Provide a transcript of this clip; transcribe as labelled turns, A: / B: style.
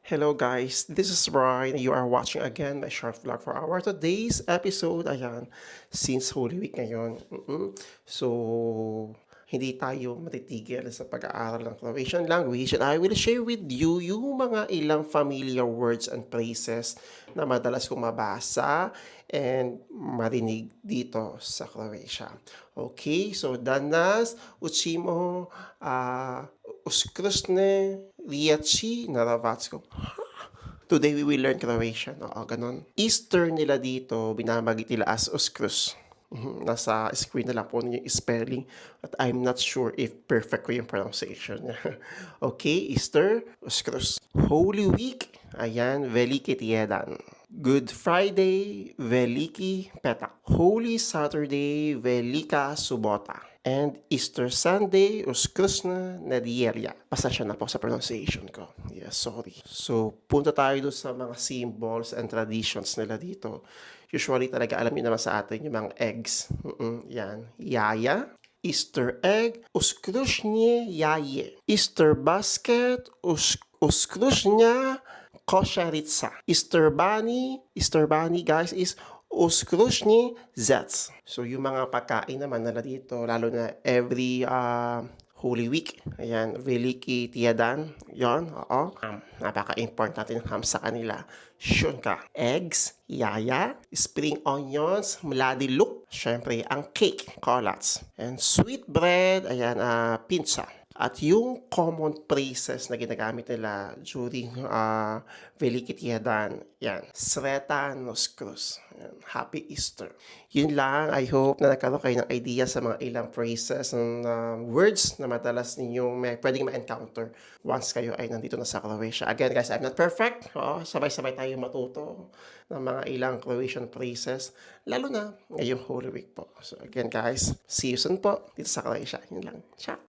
A: Hello guys, this is Brian. You are watching again my short vlog for our today's episode. Ayan, since Holy Week ngayon. So, hindi tayo matitigil sa pag-aaral ng Croatian language and I will share with you yung mga ilang familiar words and phrases na madalas kong mabasa and marinig dito sa Croatia. Okay, so danas učimo uskrusne riječi na Hrvatsko. Today we will learn Croatian. Oo, ganun. Easter nila dito, binamagit nila as Uskrus. Nasa screen na lang po ninyo yung spelling. But I'm not sure if perfect ko yung pronunciation niya. Okay, Easter, Uskrus. Holy Week, ayan, Veliki Tjedan. Good Friday, Veliki Petak. Holy Saturday, Velika Subota. And Easter Sunday, Uskrusna Nedjelja. Pasensya na po sa pronunciation ko. Yes, sorry. So, punta tayo doon sa mga symbols and traditions nila dito. Usually talaga alam niyo naman sa atin yung mga eggs. Yan. Yaya, Easter egg, Uskrushnie jaje. Easter basket, Uskrushnia kosheritsa. Easter bunny guys is Uskrushnie zets. So yung mga pagkain naman nila dito, lalo na every Holy Week. Ayan, Veliki Tjedan. Yon, oo. Napaka-important natin ng ham sa kanila. Shunka. Eggs, yaya, spring onions, mladi luk. Siyempre, ang cake, kolats. And sweet bread, ayan, pizza. At yung common phrases na ginagamit nila during Veliki Tjedan, yan, Sreta Noskrus, Happy Easter. Yun lang, I hope na nagkaroon kayo ng idea sa mga ilang phrases and words na madalas ninyong pwedeng ma-encounter once kayo ay nandito na sa Croatia. Again guys, I'm not perfect. Sabay-sabay tayo matuto ng mga ilang Croatian phrases, lalo na ngayong Holy Week po. So again guys, see you soon po dito sa Croatia. Yun lang. Ciao!